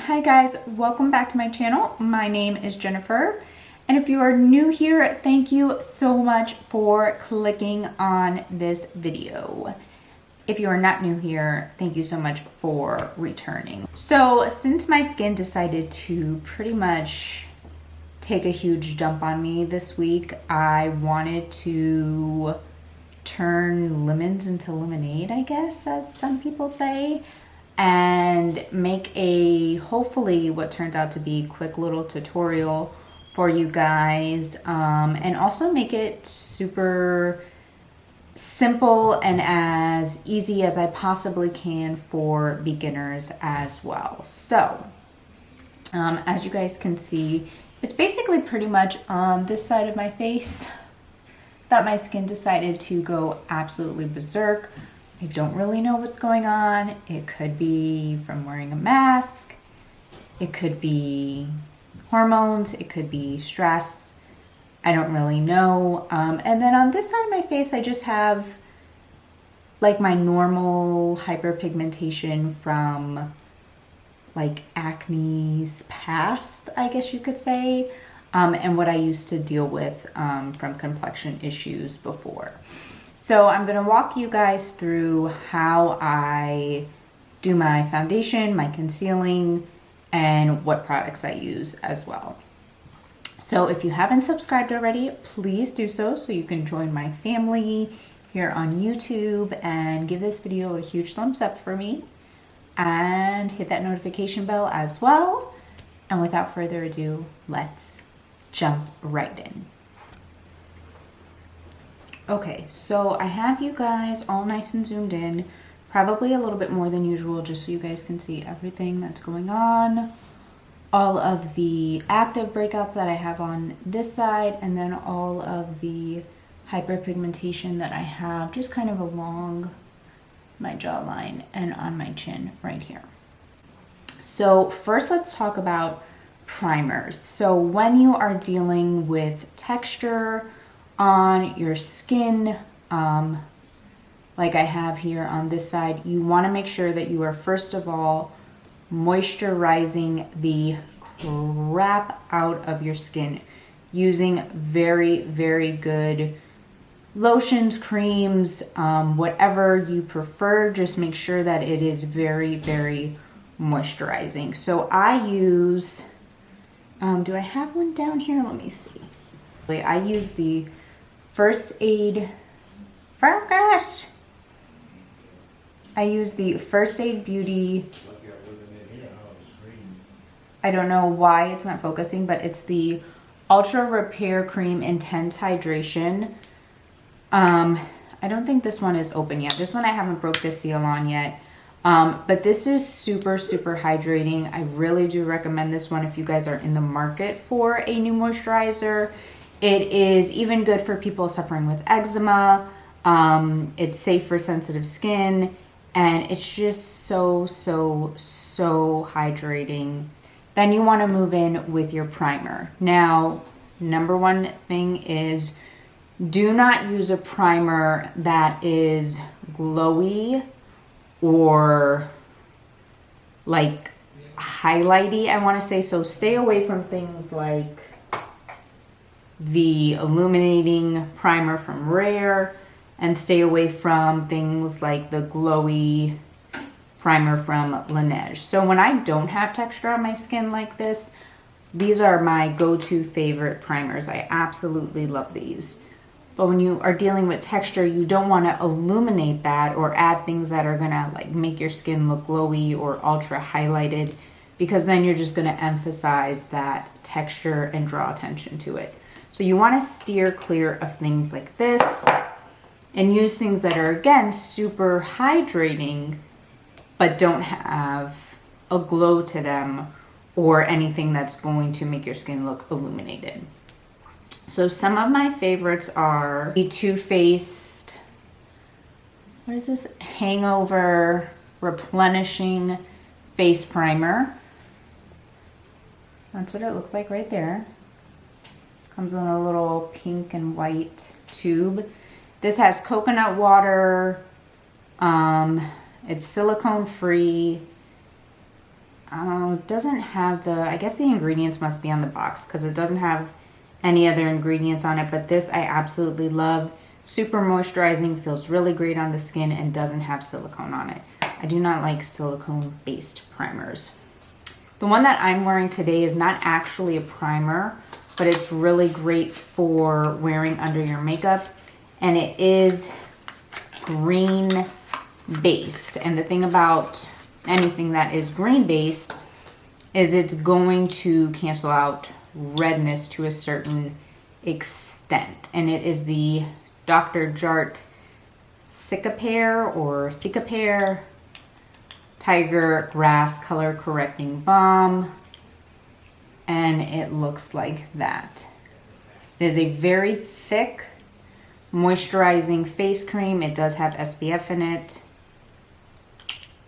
Hi guys, welcome back to my channel. My name is Jennifer, and if you are new here, thank you so much for clicking on this video. If you are not new here, thank you so much for returning. So since my skin decided to pretty much take a huge dump on me this week, I wanted to turn lemons into lemonade, I guess, as some people say, and make a hopefully what turns out to be quick little tutorial for you guys, and also make it super simple and as easy as I possibly can for beginners as well. So as you guys can see, it's basically pretty much on this side of my face that my skin decided to go absolutely berserk. I don't really know what's going on. It could be from wearing a mask. It could be hormones. It could be stress. I don't really know. And then on this side of my face, I just have like my normal hyperpigmentation from like acne's past, I guess you could say, and what I used to deal with from complexion issues before. So I'm going to walk you guys through how I do my foundation, my concealing, and what products I use as well. So if you haven't subscribed already, please do so you can join my family here on YouTube and give this video a huge thumbs up for me and hit that notification bell as well. And without further ado, let's jump right in. Okay, so I have you guys all nice and zoomed in, probably a little bit more than usual, just so you guys can see everything that's going on, all of the active breakouts that I have on this side, and then all of the hyperpigmentation that I have just kind of along my jawline and on my chin right here. So first let's talk about primers. So when you are dealing with texture on your skin, like I have here on this side, you want to make sure that you are first of all moisturizing the crap out of your skin using very, very good lotions, creams, whatever you prefer. Just make sure that it is very, very moisturizing. So I use, do I have one down here? Let me see. I use the First Aid Focus. I use the First Aid Beauty. I don't know why it's not focusing, but it's the Ultra Repair Cream Intense Hydration. I don't think this one is open yet. This one I haven't broke the seal on yet. But this is super, super hydrating. I really do recommend this one if you guys are in the market for a new moisturizer. It is even good for people suffering with eczema. It's safe for sensitive skin, and it's just so, so, so hydrating. Then you want to move in with your primer. Now, number one thing is do not use a primer that is glowy or like highlighty, I want to say. So stay away from things like the illuminating primer from Rare, and stay away from things like the glowy primer from Laneige. So when I don't have texture on my skin like this, these are my go-to favorite primers. I absolutely love these. But when you are dealing with texture, you don't want to illuminate that or add things that are gonna like make your skin look glowy or ultra highlighted, because then you're just gonna emphasize that texture and draw attention to it. So you want to steer clear of things like this and use things that are, again, super hydrating, but don't have a glow to them or anything that's going to make your skin look illuminated. So some of my favorites are the Too Faced, what is this? Hangover Replenishing Face Primer. That's what it looks like right there. Comes in a little pink and white tube. This has coconut water. It's silicone free. doesn't have the, I guess the ingredients must be on the box because it doesn't have any other ingredients on it, but this I absolutely love. Super moisturizing, feels really great on the skin, and doesn't have silicone on it. I do not like silicone based primers. The one that I'm wearing today is not actually a primer, but it's really great for wearing under your makeup, and it is green based. And the thing about anything that is green based is it's going to cancel out redness to a certain extent, and it is the Dr. Jart Cicapair Tiger Grass Color Correcting Balm, and it looks like that. It is a very thick moisturizing face cream. It does have SPF in it,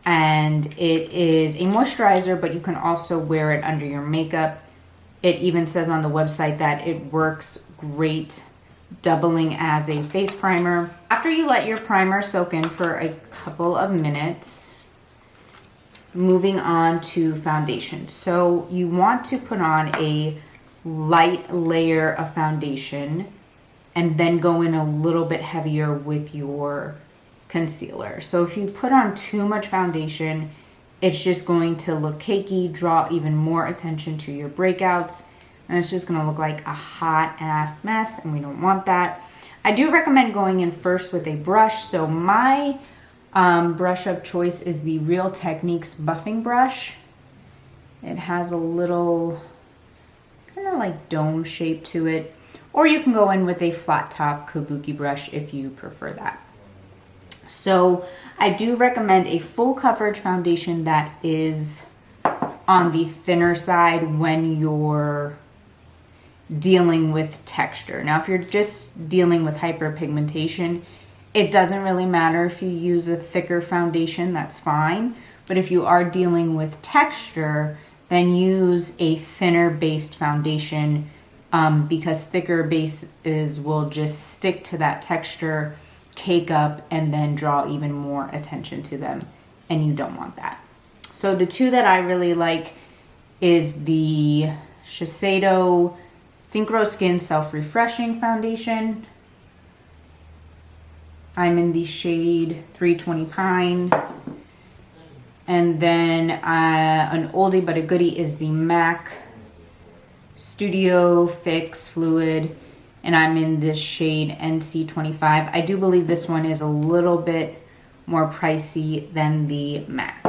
and it is a moisturizer, but you can also wear it under your makeup. It even says on the website that it works great doubling as a face primer. After you let your primer soak in for a couple of minutes, moving on to foundation. So you want to put on a light layer of foundation and then go in a little bit heavier with your concealer. So if you put on too much foundation, it's just going to look cakey, draw even more attention to your breakouts, and it's just gonna look like a hot ass mess, and we don't want that. I do recommend going in first with a brush. So my brush of choice is the Real Techniques buffing brush. It has a little kind of like dome shape to it, or you can go in with a flat top kabuki brush if you prefer that. So I do recommend a full coverage foundation that is on the thinner side when you're dealing with texture. Now, if you're just dealing with hyperpigmentation, it doesn't really matter if you use a thicker foundation, that's fine. But if you are dealing with texture, then use a thinner based foundation because thicker bases will just stick to that texture, cake up, and then draw even more attention to them, and you don't want that. So the two that I really like is the Shiseido Synchro Skin Self-Refreshing Foundation. I'm in the shade 320 Pine. And then an oldie but a goodie is the MAC Studio Fix Fluid, and I'm in this shade NC25. I do believe this one is a little bit more pricey than the MAC.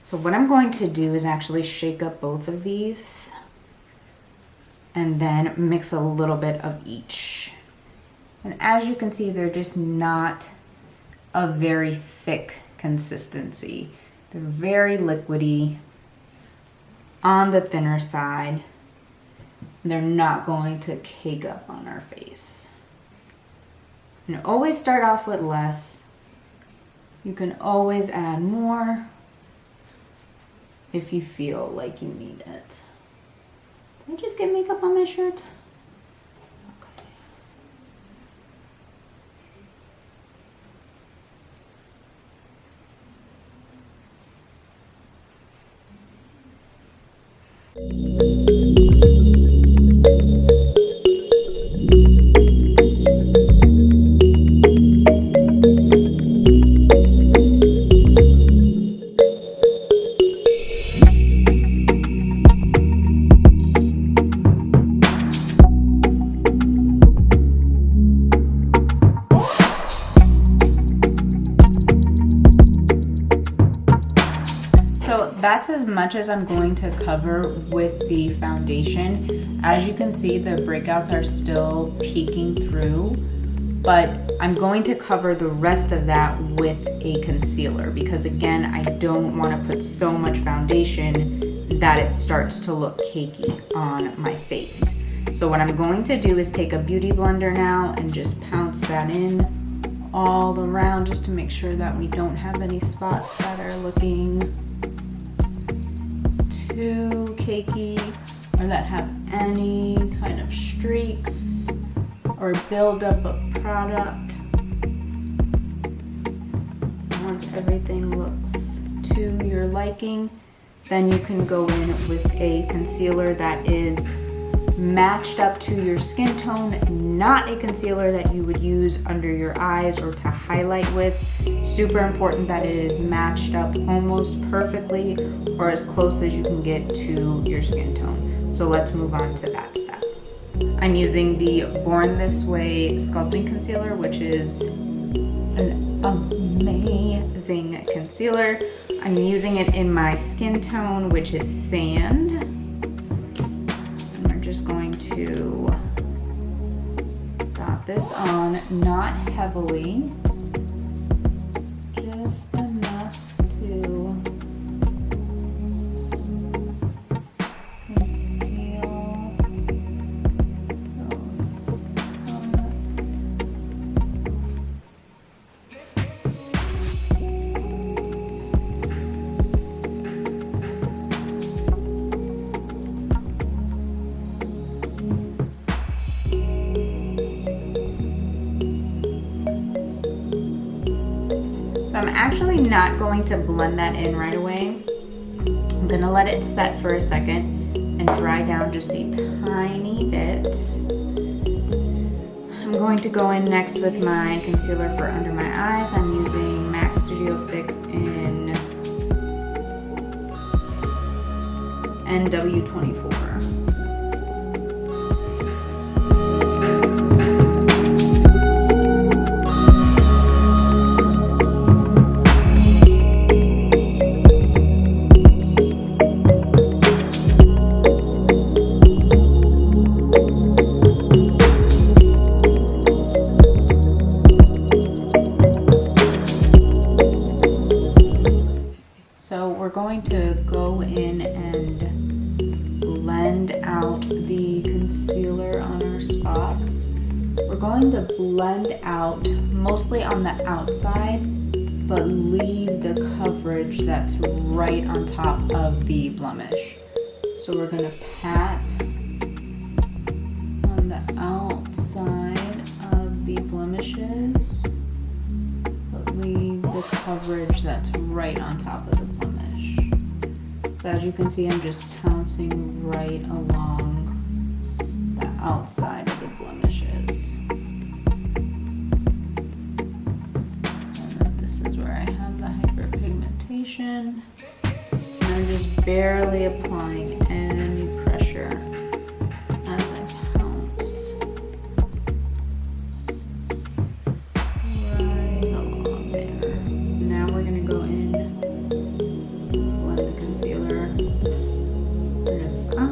So what I'm going to do is actually shake up both of these and then mix a little bit of each. And as you can see, they're just not a very thick consistency. They're very liquidy on the thinner side. They're not going to cake up on our face. And always start off with less. You can always add more if you feel like you need it. Did I just get makeup on my shirt? That's as much as I'm going to cover with the foundation. As you can see, the breakouts are still peeking through, but I'm going to cover the rest of that with a concealer because again, I don't want to put so much foundation that it starts to look cakey on my face. So what I'm going to do is take a beauty blender now and just pounce that in all around just to make sure that we don't have any spots that are looking too cakey or that have any kind of streaks or buildup of product. Once everything looks to your liking, then you can go in with a concealer that is matched up to your skin tone, not a concealer that you would use under your eyes or to highlight with. Super important that it is matched up almost perfectly or as close as you can get to your skin tone. So let's move on to that step. I'm using the Born This Way Sculpting Concealer, which is an amazing concealer. I'm using it in my skin tone, which is sand. Just going to dot this on, not heavily, just enough to conceal those elements. I'm actually not going to blend that in right away. I'm gonna let it set for a second and dry down just a tiny bit. I'm going to go in next with my concealer for under my eyes. I'm using MAC Studio Fix in NW24. So we're going to go in and blend out the concealer on our spots. We're going to blend out mostly on the outside, but leave the coverage that's right on top of the blemish. So we're going to pat on the outside of the blemishes, but leave the coverage that's right on top of the blemish. So as you can see, I'm just pouncing right along the outside of the blemishes. And then this is where I have the hyperpigmentation. And I'm just barely applying any pressure as I pounce right along there. Now we're going to go in, blend the concealer under the eyes.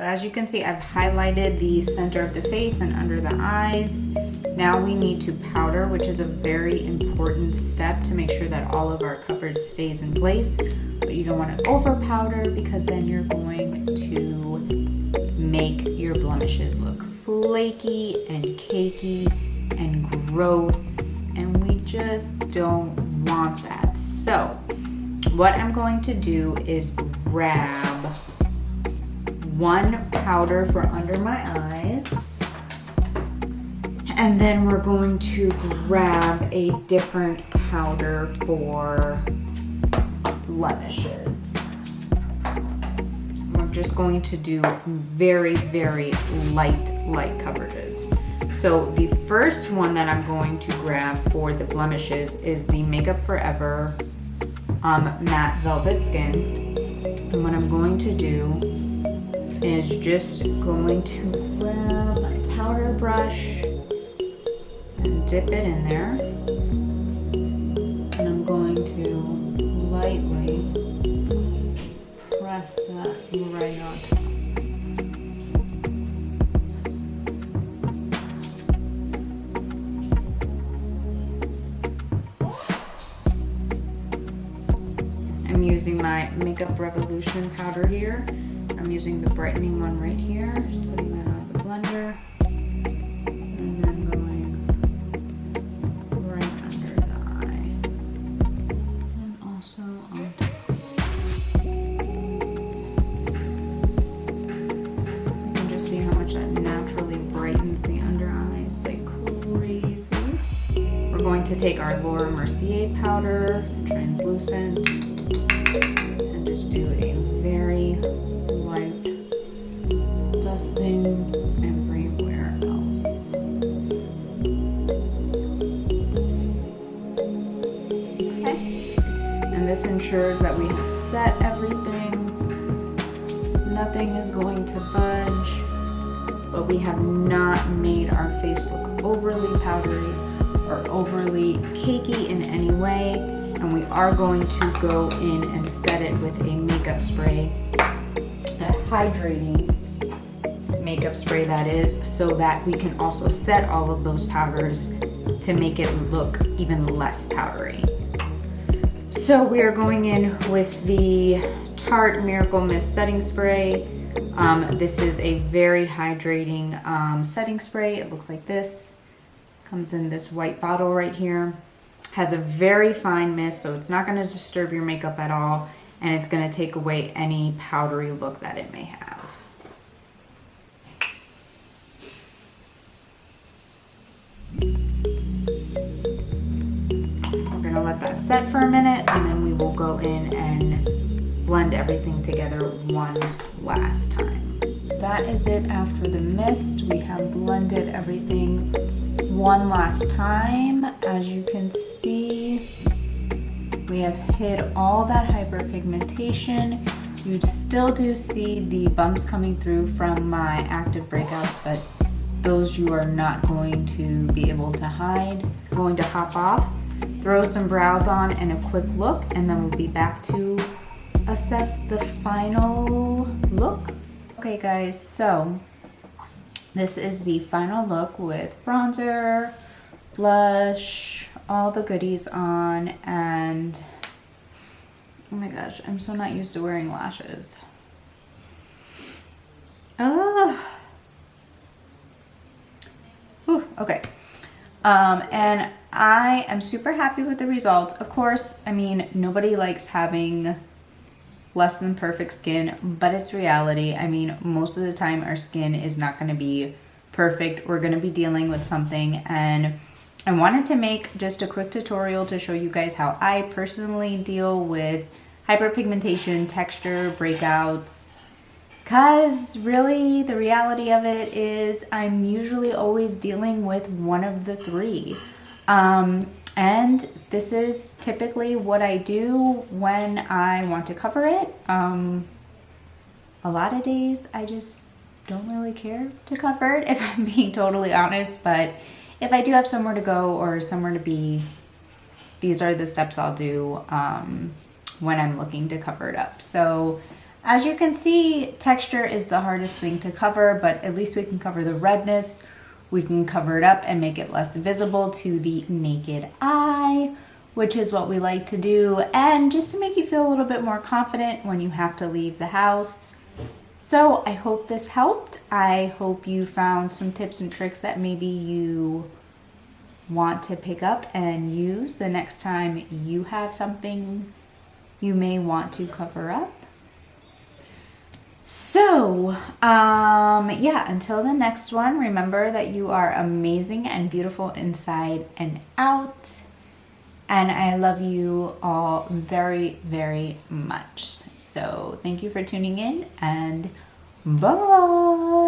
As you can see, I've highlighted the center of the face and under the eyes. Now we need to powder, which is a very important step to make sure that all of our coverage stays in place. But you don't want to over powder because then you're going to make your blemishes look flaky and cakey and gross, and we just don't want that. So what I'm going to do is grab one powder for under my eyes, and then we're going to grab a different powder for blemishes. We're just going to do very, very light coverages. So the first one that I'm going to grab for the blemishes is the Makeup Forever Matte Velvet Skin. And what I'm going to do is just going to grab my powder brush and dip it in there. And I'm going to lightly press that right on top. I'm using my Makeup Revolution powder here. I'm using the brightening one right here. Just putting that on the blender. And then going right under the eye. And also on top. You can just see how much that naturally brightens the under eye. It's like crazy. We're going to take our Laura Mercier powder, translucent, and just do a very light dusting everywhere else. Okay, and this ensures that we have set everything. Nothing is going to budge, but we have not made our face look overly powdery or overly cakey in any way. And we are going to go in and set it with a makeup spray, a hydrating makeup spray that is, so that we can also set all of those powders to make it look even less powdery. So we are going in with the Tarte Miracle Mist setting spray. This is a very hydrating setting spray. It looks like this. Comes in this white bottle right here. Has a very fine mist, so it's not going to disturb your makeup at all, and it's going to take away any powdery look that it may have. We're going to let that set for a minute, and then we will go in and blend everything together one last time. That is it after the mist. We have blended everything one last time. As you can see, we have hid all that hyperpigmentation. You still do see the bumps coming through from my active breakouts, but those you are not going to be able to hide. I'm going to hop off, throw some brows on and a quick look, and then we'll be back to assess the final look. Okay guys, so this is the final look with bronzer, blush, all the goodies on, and oh my gosh, I'm so not used to wearing lashes. Oh. Whew, okay. And I am super happy with the results. Of course, I mean, nobody likes having less than perfect skin, but it's reality. I mean, most of the time our skin is not going to be perfect. We're going to be dealing with something, and I wanted to make just a quick tutorial to show you guys how I personally deal with hyperpigmentation, texture, breakouts, because really the reality of it is I'm usually always dealing with one of the three. And this is typically what I do when I want to cover it. A lot of days I just don't really care to cover it, if I'm being totally honest, but if I do have somewhere to go or somewhere to be, these are the steps I'll do when I'm looking to cover it up. So as you can see, texture is the hardest thing to cover, but at least we can cover the redness. We can cover it up and make it less visible to the naked eye, which is what we like to do, and just to make you feel a little bit more confident when you have to leave the house. So I hope this helped. I hope you found some tips and tricks that maybe you want to pick up and use the next time you have something you may want to cover up. So, yeah, until the next one, remember that you are amazing and beautiful inside and out. And I love you all very, very much. So thank you for tuning in, and bye.